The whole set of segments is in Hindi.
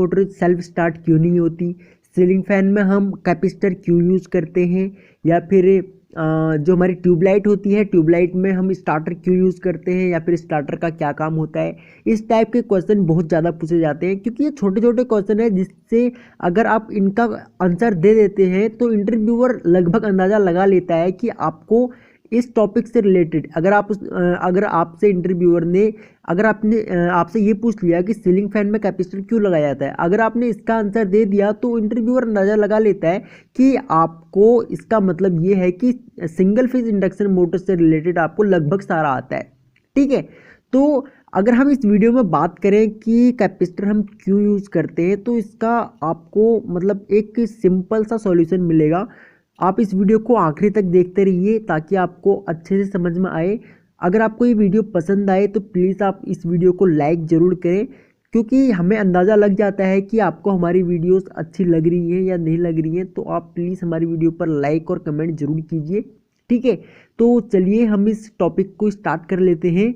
मोटर सेल्फ स्टार्ट क्यों नहीं होती, सीलिंग फैन में हम कैपेसिटर क्यों यूज़ करते हैं, या फिर जो हमारी ट्यूबलाइट होती है ट्यूबलाइट में हम स्टार्टर क्यों यूज़ करते हैं, या फिर स्टार्टर का क्या काम होता है। इस टाइप के क्वेश्चन बहुत ज़्यादा पूछे जाते हैं, क्योंकि ये छोटे छोटे क्वेश्चन है जिससे अगर आप इनका आंसर दे देते हैं तो इंटरव्यूअर लगभग अंदाज़ा लगा लेता है कि आपको इस टॉपिक से रिलेटेड अगर आपसे इंटरव्यूअर ने अगर आपसे ये पूछ लिया कि सीलिंग फैन में कैपेसिटर क्यों लगाया जाता है, अगर आपने इसका आंसर दे दिया तो इंटरव्यूअर अंदाजा लगा लेता है कि आपको इसका मतलब ये है कि सिंगल फेज इंडक्शन मोटर से रिलेटेड आपको लगभग सारा आता है। ठीक है, तो अगर हम इस वीडियो में बात करें कि कैपेसिटर हम क्यों यूज़ करते हैं तो इसका आपको मतलब एक सिंपल सा सॉल्यूशन मिलेगा। आप इस वीडियो को आखिरी तक देखते रहिए ताकि आपको अच्छे से समझ में आए। अगर आपको ये वीडियो पसंद आए तो प्लीज़ आप इस वीडियो को लाइक ज़रूर करें, क्योंकि हमें अंदाज़ा लग जाता है कि आपको हमारी वीडियोस अच्छी लग रही हैं या नहीं लग रही हैं। तो आप प्लीज़ हमारी वीडियो पर लाइक और कमेंट ज़रूर कीजिए। ठीक है, तो चलिए हम इस टॉपिक को स्टार्ट कर लेते हैं।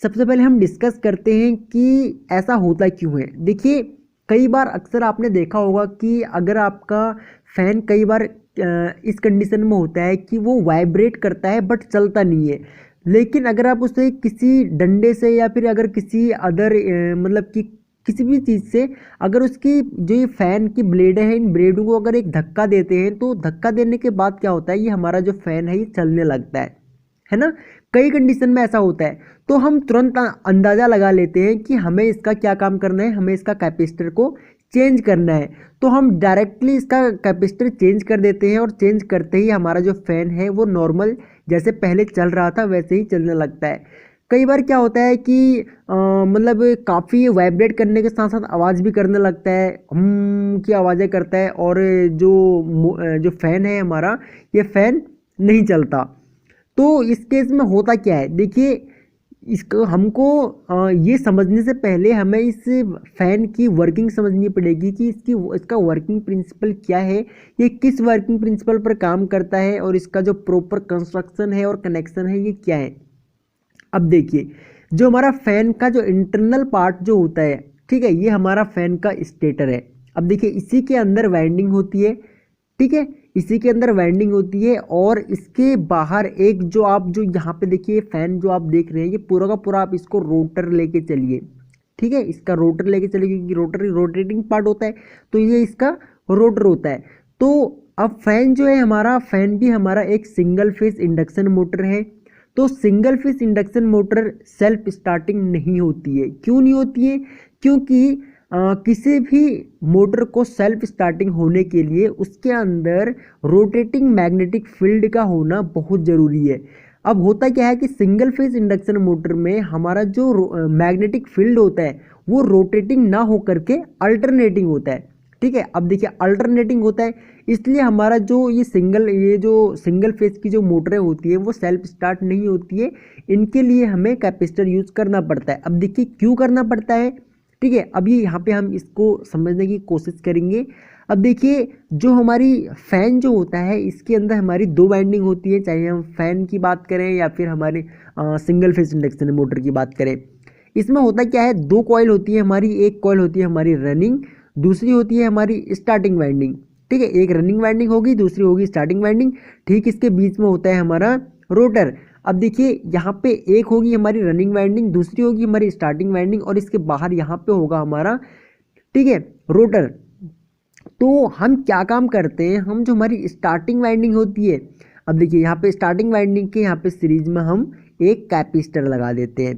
सबसे पहले हम डिस्कस करते हैं कि ऐसा होता क्यों है। देखिए, कई बार अक्सर आपने देखा होगा कि अगर आपका फ़ैन कई बार इस कंडीशन में होता है कि वो वाइब्रेट करता है बट चलता नहीं है, लेकिन अगर आप उसे किसी डंडे से या फिर अगर किसी अदर मतलब कि किसी भी चीज़ से अगर उसकी जो ये फ़ैन की ब्लेड है इन ब्लेडों को अगर एक धक्का देते हैं तो धक्का देने के बाद क्या होता है, ये हमारा जो फ़ैन है ये चलने लगता है ना। कई कंडीशन में ऐसा होता है, तो हम तुरंत अंदाज़ा लगा लेते हैं कि हमें इसका क्या काम करना है, हमें इसका कैपेसिटर को चेंज करना है। तो हम डायरेक्टली इसका कैपेसिटर चेंज कर देते हैं और चेंज करते ही हमारा जो फ़ैन है वो नॉर्मल जैसे पहले चल रहा था वैसे ही चलने लगता है। कई बार क्या होता है कि मतलब काफ़ी वाइब्रेट करने के साथ साथ आवाज़ भी करने लगता है, हम की आवाज़ें करता है, और जो फ़ैन है हमारा ये फ़ैन नहीं चलता। तो इस केस में होता क्या है, देखिए इसको हमको ये समझने से पहले हमें इस फ़ैन की वर्किंग समझनी पड़ेगी कि इसका वर्किंग प्रिंसिपल क्या है, ये किस वर्किंग प्रिंसिपल पर काम करता है, और इसका जो प्रॉपर कंस्ट्रक्शन है और कनेक्शन है ये क्या है। अब देखिए, जो हमारा फ़ैन का जो इंटरनल पार्ट जो होता है, ठीक है, ये हमारा फ़ैन का स्टेटर है। अब देखिए, इसी के अंदर वाइंडिंग होती है, ठीक है, इसी के अंदर वाइंडिंग होती है, और इसके बाहर एक जो यहाँ पे देखिए फ़ैन जो आप देख रहे हैं ये पूरा का पूरा आप इसको रोटर लेके चलिए। ठीक है, इसका रोटर लेके चलिए, क्योंकि रोटर रोटेटिंग पार्ट होता है तो ये इसका रोटर होता है। तो अब फ़ैन जो है हमारा फ़ैन भी हमारा एक सिंगल फेज इंडक्शन मोटर है। तो single phase induction motor self starting नहीं होती है। क्यों नहीं होती है? क्योंकि किसी भी मोटर को सेल्फ स्टार्टिंग होने के लिए उसके अंदर रोटेटिंग मैग्नेटिक फील्ड का होना बहुत ज़रूरी है। अब होता क्या है कि सिंगल फेज इंडक्शन मोटर में हमारा जो मैग्नेटिक फील्ड होता है वो रोटेटिंग ना हो करके अल्टरनेटिंग होता है। ठीक है, अब देखिए अल्टरनेटिंग होता है, इसलिए हमारा जो ये जो सिंगल फेज की जो मोटरें होती है वो सेल्फ स्टार्ट नहीं होती है। इनके लिए हमें कैपेसिटर यूज़ करना पड़ता है। अब देखिए क्यों करना पड़ता है। ठीक है, अभी यहाँ पे हम इसको समझने की कोशिश करेंगे। अब देखिए, जो हमारी फ़ैन जो होता है इसके अंदर हमारी दो वाइंडिंग होती है, चाहे हम फ़ैन की बात करें या फिर हमारे सिंगल फेज इंडक्शन मोटर की बात करें। इसमें होता क्या है, दो कॉइल होती है हमारी, एक कॉइल होती है हमारी रनिंग, दूसरी होती है हमारी स्टार्टिंग वाइंडिंग। ठीक है, एक रनिंग वाइंडिंग होगी, दूसरी होगी स्टार्टिंग वाइंडिंग। ठीक, इसके बीच में होता है हमारा रोटर। अब देखिए यहाँ पे एक होगी हमारी रनिंग वाइंडिंग, दूसरी होगी हमारी स्टार्टिंग वाइंडिंग, और इसके बाहर यहाँ पे होगा हमारा, ठीक है, रोटर। तो हम क्या काम करते हैं, हम जो हमारी स्टार्टिंग वाइंडिंग होती है, अब देखिए यहाँ पे स्टार्टिंग वाइंडिंग के यहाँ पे सीरीज में हम एक कैपेसिटर लगा देते हैं।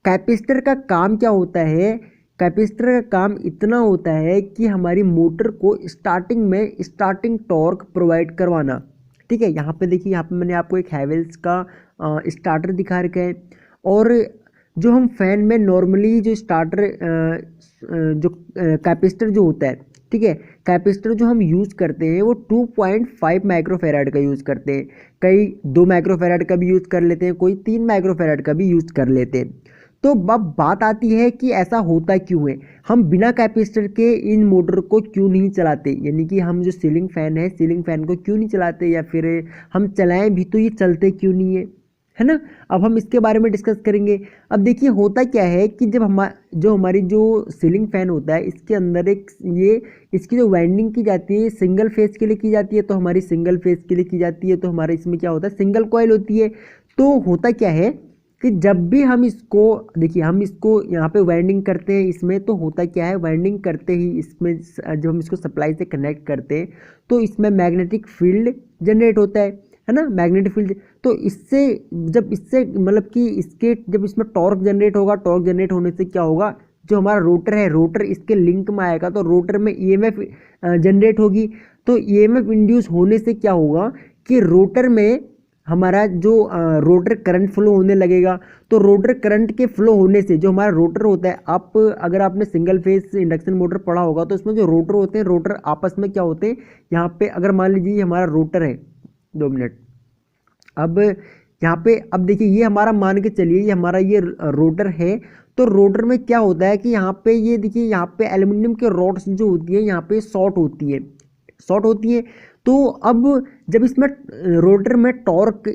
कैपेसिटर का काम क्या होता है, कैपेसिटर का काम इतना होता है कि हमारी मोटर को स्टार्टिंग में स्टार्टिंग टॉर्क प्रोवाइड करवाना। ठीक है, यहाँ पे देखिए, यहाँ पे मैंने आपको एक हैवेल्स का स्टार्टर दिखा रखा है, और जो हम फैन में नॉर्मली जो स्टार्टर जो कैपेसिटर जो होता है, ठीक है, कैपेसिटर जो हम यूज़ करते हैं वो 2.5 माइक्रोफेराड का यूज़ करते हैं। कई 2 माइक्रोफेराड का भी यूज़ कर लेते हैं, कोई 3 माइक्रोफेराड का भी यूज़ कर लेते हैं। तो अब बात आती है कि ऐसा होता क्यों है, हम बिना कैपेसिटर के इन मोटर को क्यों नहीं चलाते, यानी कि हम जो सीलिंग फ़ैन है सीलिंग फ़ैन को क्यों नहीं चलाते, या फिर हम चलाएं भी तो ये चलते क्यों नहीं है। है ना। अब हम इसके बारे में डिस्कस करेंगे। अब देखिए होता क्या है कि जब हमारी जो सीलिंग फैन होता है इसके अंदर एक ये इसकी जो वाइंडिंग की जाती है सिंगल फेज के लिए की जाती है, तो हमारी सिंगल फेज के लिए की जाती है, तो हमारे इसमें क्या होता है सिंगल कॉइल होती है। तो होता क्या है कि जब भी हम इसको देखिए हम इसको यहाँ पे वाइंडिंग करते हैं इसमें, तो होता क्या है वाइंडिंग करते ही इसमें जब हम इसको सप्लाई से कनेक्ट करते हैं तो इसमें मैग्नेटिक फील्ड जनरेट होता है ना, मैग्नेटिक फील्ड। तो इससे जब इससे मतलब कि इसके जब इसमें टॉर्क जनरेट होगा, टॉर्क जनरेट होने से क्या होगा, जो हमारा रोटर है रोटर इसके लिंक में आएगा तो रोटर में ईएमएफ जनरेट होगी। तो ईएमएफ इंड्यूस होने से क्या होगा कि रोटर में हमारा जो रोटर करंट फ्लो होने लगेगा। तो रोटर करंट के फ्लो होने से जो हमारा रोटर होता है, आप अगर आपने सिंगल फेज इंडक्शन मोटर पढ़ा होगा तो उसमें जो रोटर होते हैं रोटर आपस में क्या होते हैं, यहाँ पे अगर मान लीजिए हमारा रोटर है, 2 मिनट। अब यहाँ पे अब देखिए ये हमारा मान के चलिए ये हमारा ये रोटर है। तो रोटर में क्या होता है कि यहाँ पे ये देखिए यहाँ पे एल्युमिनियम के रॉड्स जो होती है यहाँ पे शॉर्ट होती है। तो अब जब इसमें रोटर में टॉर्क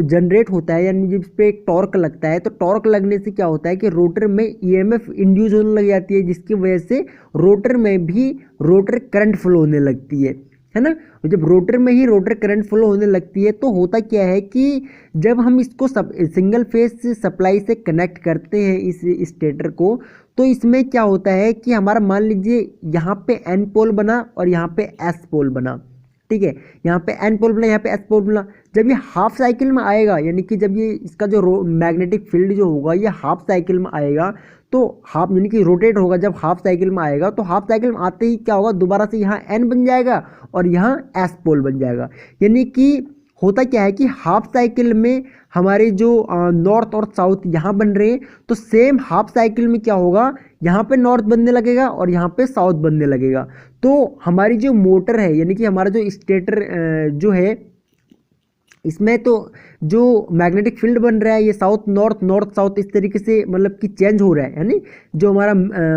जनरेट होता है यानी जब इस पर एक टॉर्क लगता है, तो टॉर्क लगने से क्या होता है कि रोटर में ईएमएफ इंड्यूस होने लग जाती है, जिसकी वजह से रोटर में भी रोटर करंट फ्लो होने लगती है ना। जब रोटर में ही रोटर करंट फ्लो होने लगती है तो होता क्या है कि जब हम इसको सिंगल फेज सप्लाई से कनेक्ट करते हैं इस स्टेटर को, तो इसमें क्या होता है कि हमारा मान लीजिए यहाँ पे एन पोल बना और यहाँ पे एस पोल बना, ठीक है। यहाँ पे एन पोल बना, यहाँ पे एस पोल बना। जब ये हाफ साइकिल में आएगा यानी कि जब ये इसका जो मैग्नेटिक फील्ड जो होगा ये हाफ साइकिल में आएगा, तो हाफ यानी कि रोटेट होगा। जब हाफ साइकिल में आएगा तो हाफ साइकिल में आते ही क्या होगा, दोबारा से यहाँ एन बन जाएगा और यहाँ एस पोल बन जाएगा। यानी कि होता क्या है कि हाफ साइकिल में हमारे जो नॉर्थ और साउथ यहाँ बन रहे हैं, तो सेम हाफ साइकिल में क्या होगा, यहाँ पे नॉर्थ बनने लगेगा और यहाँ पे साउथ बनने लगेगा। तो हमारी जो मोटर है यानी कि हमारा जो स्टेटर जो है इसमें तो जो मैग्नेटिक फील्ड बन रहा है ये साउथ नॉर्थ नॉर्थ साउथ इस तरीके से मतलब कि चेंज हो रहा है, यानी जो हमारा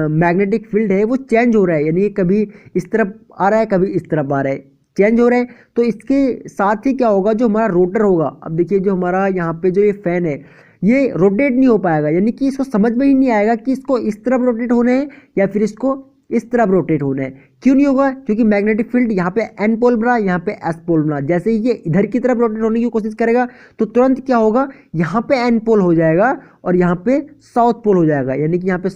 मैग्नेटिक फील्ड है वो चेंज हो रहा है, यानी कभी इस तरफ आ रहा है कभी इस तरफ आ रहा है, चेंज हो रहा है। तो इसके साथ ही क्या होगा, जो हमारा रोटर होगा, अब देखिए जो हमारा यहाँ पे जो ये फैन है ये रोटेट नहीं हो पाएगा, यानी कि इसको समझ में ही नहीं आएगा कि इसको इस तरफ रोटेट होना है या फिर इसको इस तरफ रोटेट होना है। क्यों नहीं होगा, क्योंकि मैग्नेटिक फील्ड यहाँ पे एन पोल बना यहाँ पे एस पोल बना। जैसे ही ये इधर की तरफ रोटेट होने की कोशिश करेगा तो तुरंत क्या होगा, यहाँ पे एन पोल हो जाएगा और यहाँ पे साउथ पोल हो जाएगा, यानी कि यहाँ पे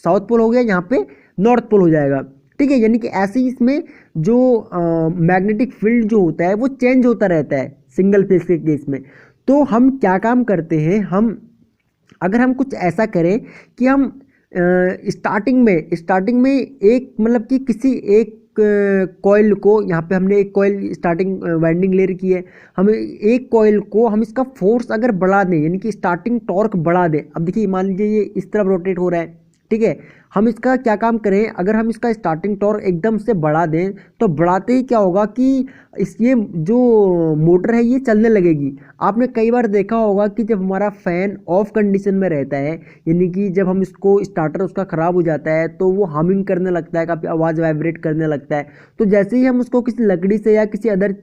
साउथ पोल हो गया, यहाँ पे नॉर्थ पोल हो जाएगा, ठीक है। यानी कि ऐसे ही इसमें जो मैग्नेटिक फील्ड जो होता है वो चेंज होता रहता है सिंगल फेज के केस में। तो हम क्या काम करते हैं, हम अगर हम कुछ ऐसा करें कि हम स्टार्टिंग में एक मतलब कि किसी एक कॉइल को, यहाँ पे हमने एक कॉइल स्टार्टिंग वाइंडिंग ले रखी है, हम एक कॉइल को हम इसका फोर्स अगर बढ़ा दें यानी कि स्टार्टिंग टॉर्क बढ़ा दें। अब देखिए मान लीजिए ये इस तरफ रोटेट हो रहा है, ठीक है। हम इसका क्या काम करें, अगर हम इसका स्टार्टिंग टॉर्क एकदम से बढ़ा दें तो बढ़ाते ही क्या होगा कि ये जो मोटर है ये चलने लगेगी। आपने कई बार देखा होगा कि जब हमारा फ़ैन ऑफ कंडीशन में रहता है यानी कि जब हम इसको स्टार्टर उसका ख़राब हो जाता है तो वो हमिंग करने लगता है, काफ़ी आवाज़ वाइब्रेट करने लगता है। तो जैसे ही हम उसको किसी लकड़ी से या किसी अदर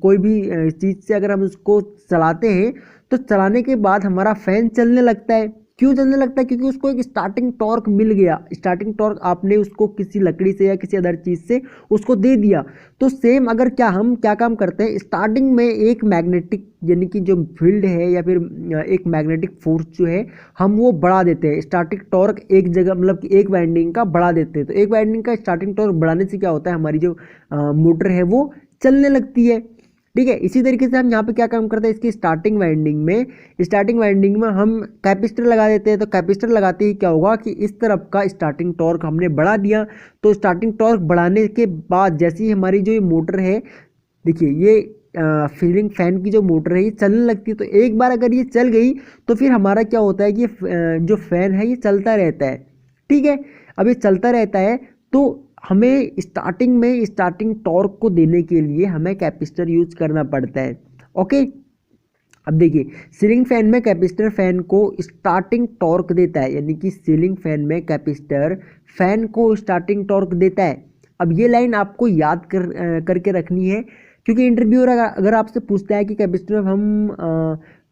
कोई भी चीज़ से अगर हम उसको चलाते हैं तो चलाने के बाद हमारा फ़ैन चलने लगता है। क्यों चलने लगता है, क्योंकि उसको एक स्टार्टिंग टॉर्क मिल गया। स्टार्टिंग टॉर्क आपने उसको किसी लकड़ी से या किसी अदर चीज़ से उसको दे दिया। तो सेम अगर हम क्या काम करते हैं, स्टार्टिंग में एक मैग्नेटिक यानी कि जो फील्ड है या फिर एक मैग्नेटिक फोर्स जो है हम वो बढ़ा देते हैं। स्टार्टिंग टॉर्क एक जगह मतलब कि एक वाइंडिंग का बढ़ा देते हैं। तो एक वाइंडिंग का स्टार्टिंग टॉर्क बढ़ाने से क्या होता है, हमारी जो मोटर है वो चलने लगती है, ठीक है। इसी तरीके से हम यहाँ पे क्या काम करते हैं, इसकी स्टार्टिंग वाइंडिंग में हम कैपेसिटर लगा देते हैं। तो कैपेसिटर लगाते ही क्या होगा कि इस तरफ का स्टार्टिंग टॉर्क हमने बढ़ा दिया। तो स्टार्टिंग टॉर्क बढ़ाने के बाद जैसे ही हमारी जो ये मोटर है, देखिए ये सीलिंग फैन की जो मोटर है ये चलने लगती है। तो एक बार अगर ये चल गई तो फिर हमारा क्या होता है कि जो फैन है ये चलता रहता है, ठीक है। अब ये चलता रहता है तो हमें स्टार्टिंग टॉर्क को देने के लिए हमें कैपेसिटर यूज करना पड़ता है, ओके। अब देखिए सीलिंग फैन में कैपेसिटर फैन को स्टार्टिंग टॉर्क देता है, यानी कि सीलिंग फैन में कैपेसिटर फैन को स्टार्टिंग टॉर्क देता है। अब ये लाइन आपको याद करके रखनी है, क्योंकि इंटरव्यूअर अगर आपसे पूछता है कि कैपेसिटर हम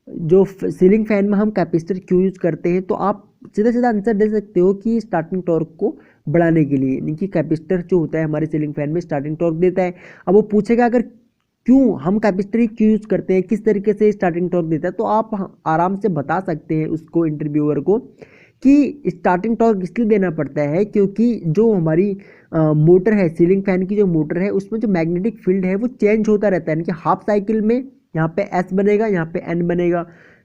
जो सीलिंग फैन में हम कैपेसिटर क्यों यूज़ करते हैं, तो आप सीधा सीधा आंसर दे सकते हो कि स्टार्टिंग टॉर्क को बढ़ाने के लिए, यानी कि कैपेसिटर जो होता है हमारे सीलिंग फैन में स्टार्टिंग टॉर्क देता है। अब वो पूछेगा अगर क्यों हम कैपेसिटर क्यों यूज़ करते हैं, किस तरीके से स्टार्टिंग टॉर्क देता है, तो आप आराम से बता सकते हैं उसको, इंटरव्यूअर को, कि स्टार्टिंग टॉर्क इसलिए देना पड़ता है क्योंकि जो हमारी मोटर है, सीलिंग फैन की जो मोटर है, उसमें जो मैग्नेटिक फील्ड है वो चेंज होता रहता है, यानी कि हाफ साइकिल में यहाँ पे एस बनेगा, यहाँ पे एन बनेगा,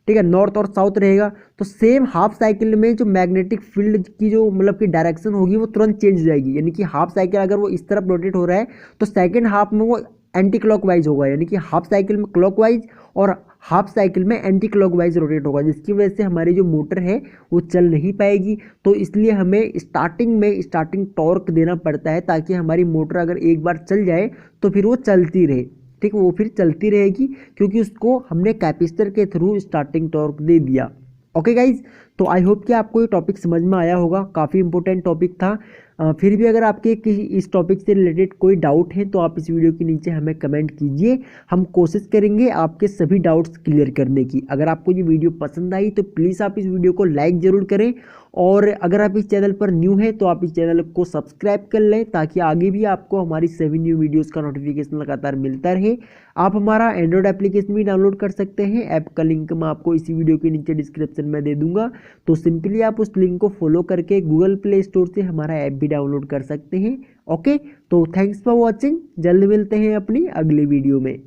ठीक है, नॉर्थ और साउथ रहेगा। तो सेम हाफ साइकिल में जो मैग्नेटिक फील्ड की जो मतलब की डायरेक्शन होगी वो तुरंत चेंज हो जाएगी, यानी कि हाफ साइकिल अगर वो इस तरफ रोटेट हो रहा है तो सेकेंड हाफ में वो एंटी क्लॉकवाइज होगा, यानी कि हाफ साइकिल में क्लॉकवाइज और हाफ साइकिल में एंटी क्लॉकवाइज रोटेट होगा, जिसकी वजह से हमारी जो मोटर है वो चल नहीं पाएगी। तो इसलिए हमें स्टार्टिंग में स्टार्टिंग टॉर्क देना पड़ता है, ताकि हमारी मोटर अगर एक बार चल जाए तो फिर वो चलती रहे, ठीक है, वो फिर चलती रहेगी, क्योंकि उसको हमने कैपेसिटर के थ्रू स्टार्टिंग टॉर्क दे दिया। ओके गाइज, तो आई होप कि आपको ये टॉपिक समझ में आया होगा, काफ़ी इंपॉर्टेंट टॉपिक था। फिर भी अगर आपके किसी इस टॉपिक से रिलेटेड कोई डाउट है तो आप इस वीडियो के नीचे हमें कमेंट कीजिए, हम कोशिश करेंगे आपके सभी डाउट्स क्लियर करने की। अगर आपको ये वीडियो पसंद आई तो प्लीज़ आप इस वीडियो को लाइक ज़रूर करें, और अगर आप इस चैनल पर न्यू हैं तो आप इस चैनल को सब्सक्राइब कर लें, ताकि आगे भी आपको हमारी सभी न्यू वीडियोज़ का नोटिफिकेशन लगातार मिलता रहे। आप हमारा एंड्रॉयड एप्लीकेशन भी डाउनलोड कर सकते हैं, ऐप का लिंक मैं आपको इसी वीडियो के नीचे डिस्क्रिप्शन में दे दूंगा। तो सिंपली आप उस लिंक को फॉलो करके गूगल प्ले स्टोर से हमारा ऐप भी डाउनलोड कर सकते हैं। ओके, तो थैंक्स फॉर वॉचिंग, जल्द मिलते हैं अपनी अगली वीडियो में।